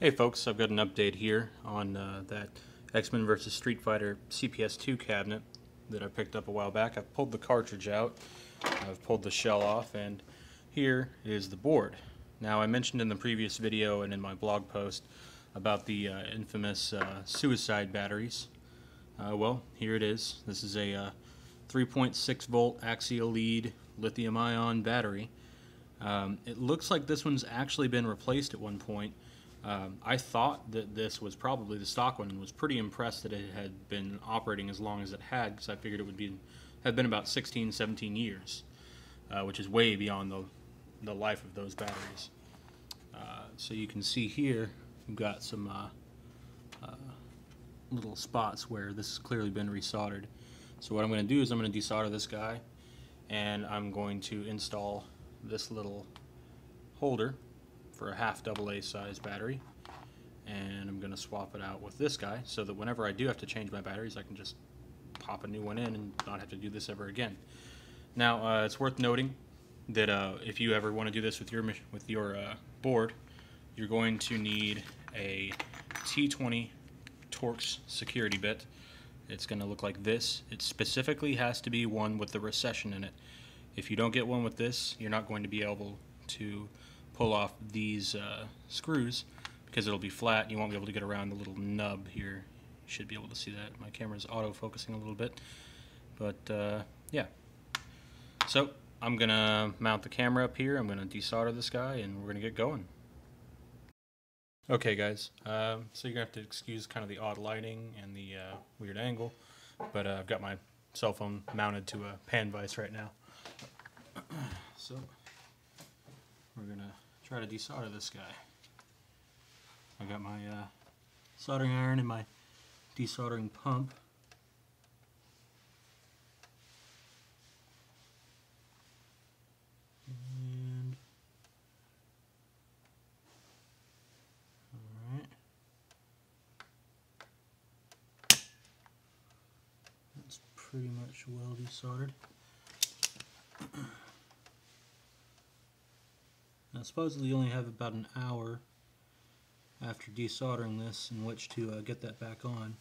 Hey folks, I've got an update here on that X-Men vs. Street Fighter CPS2 cabinet that I picked up a while back. I've pulled the cartridge out, I've pulled the shell off, and here is the board. Now I mentioned in the previous video and in my blog post about the infamous suicide batteries. Well, here it is. This is a 3.6 volt axial lead lithium ion battery. It looks like this one's actually been replaced at one point. I thought that this was probably the stock one and was pretty impressed that it had been operating as long as it had, because I figured it would have been about 16, 17 years, which is way beyond the life of those batteries. So you can see here we've got some little spots where this has clearly been resoldered. So what I'm going to do is I'm going to desolder this guy, and I'm going to install this little holder for a half AA size battery, and I'm going to swap it out with this guy so that whenever I do have to change my batteries, I can just pop a new one in and not have to do this ever again. Now it's worth noting that if you ever want to do this with your board, you're going to need a T20 Torx security bit. It's going to look like this. It specifically has to be one with the recession in it. If you don't get one with this, you're not going to be able to pull off these screws because it'll be flat and you won't be able to get around the little nub here. You should be able to see that. My camera's auto-focusing a little bit, but yeah. So I'm gonna mount the camera up here, I'm gonna desolder this guy, and we're gonna get going. Okay guys, so you're gonna have to excuse kind of the odd lighting and the weird angle, but I've got my cell phone mounted to a pan vise right now. So we're gonna try to desolder this guy. I got my soldering iron and my desoldering pump. And alright. That's pretty much well desoldered. Now supposedly you only have about an hour after desoldering this in which to get that back on.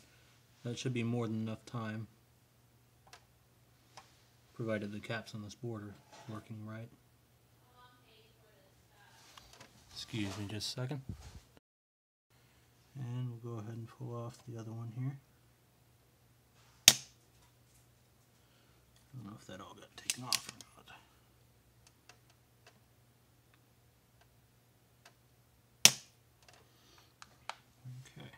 That should be more than enough time, provided the caps on this board are working right. Excuse me just a second. And we'll go ahead and pull off the other one here. I don't know if that all got taken off or not. Okay.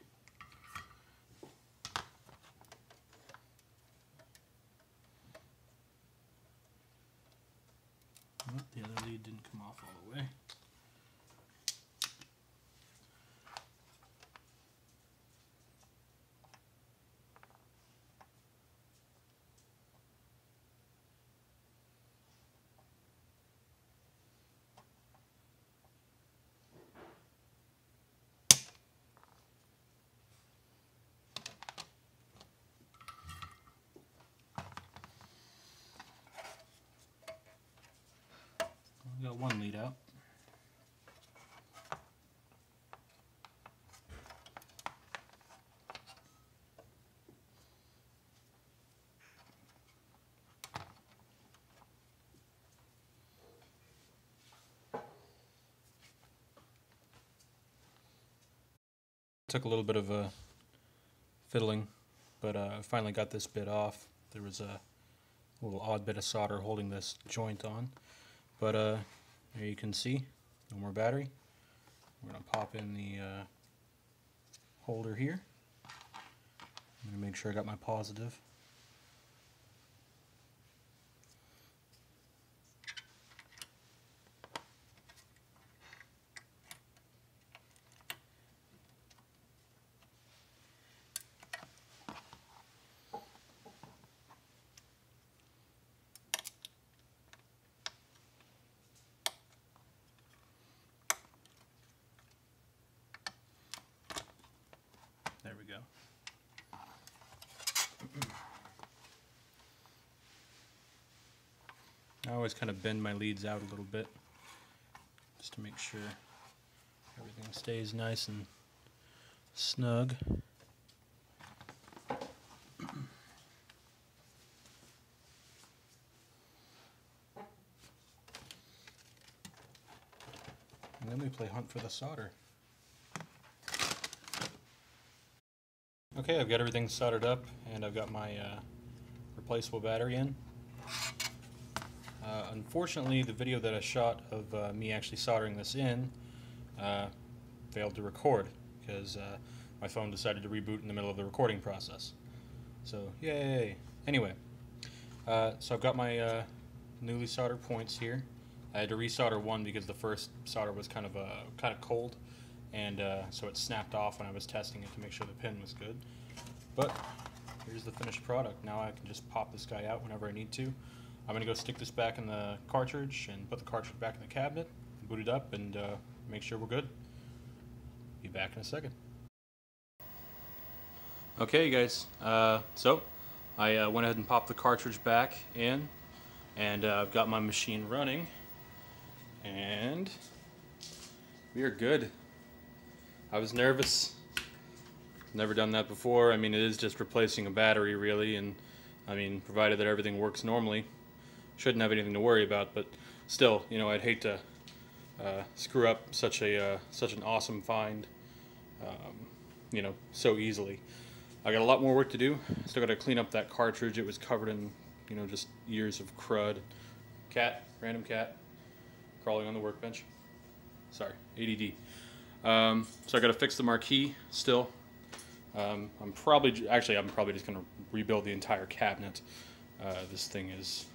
Well, the other lead didn't come off all the way. We got one lead out. Took a little bit of fiddling, but I finally got this bit off. There was a little odd bit of solder holding this joint on, but there you can see, no more battery. We're going to pop in the holder here. I'm going to make sure I got my positive. There we go. I always kind of bend my leads out a little bit just to make sure everything stays nice and snug. And then we play hunt for the solder. Okay, I've got everything soldered up, and I've got my replaceable battery in. Unfortunately, the video that I shot of me actually soldering this in failed to record because my phone decided to reboot in the middle of the recording process. So, yay! Anyway, so I've got my newly soldered points here. I had to resolder one because the first solder was kind of cold, and so it snapped off when I was testing it to make sure the pin was good. But here's the finished product. Now I can just pop this guy out whenever I need to. I'm going to go stick this back in the cartridge and put the cartridge back in the cabinet, boot it up, and make sure we're good. Be back in a second. Okay, you guys, so I went ahead and popped the cartridge back in, and I've got my machine running, and we are good. I was nervous. Never done that before. I mean, it is just replacing a battery, really, and I mean, provided that everything works normally, shouldn't have anything to worry about. But still, you know, I'd hate to screw up such an awesome find, you know, so easily. I got a lot more work to do. Still got to clean up that cartridge. It was covered in, you know, just years of crud. Cat, random cat, crawling on the workbench. Sorry, ADD. So I got to fix the marquee still. I'm probably just going to rebuild the entire cabinet. This thing is,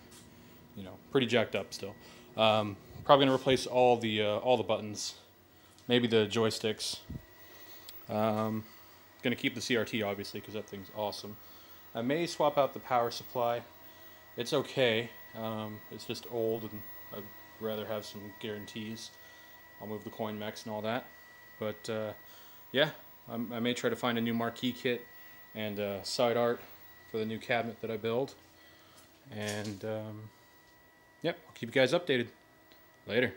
you know, pretty jacked up still. Probably going to replace all the buttons, maybe the joysticks. Going to keep the CRT obviously because that thing's awesome. I may swap out the power supply. It's okay. It's just old, and I'd rather have some guarantees. I'll move the coin mechs and all that. But yeah, I may try to find a new marquee kit and side art for the new cabinet that I build. And yep, I'll keep you guys updated. Later.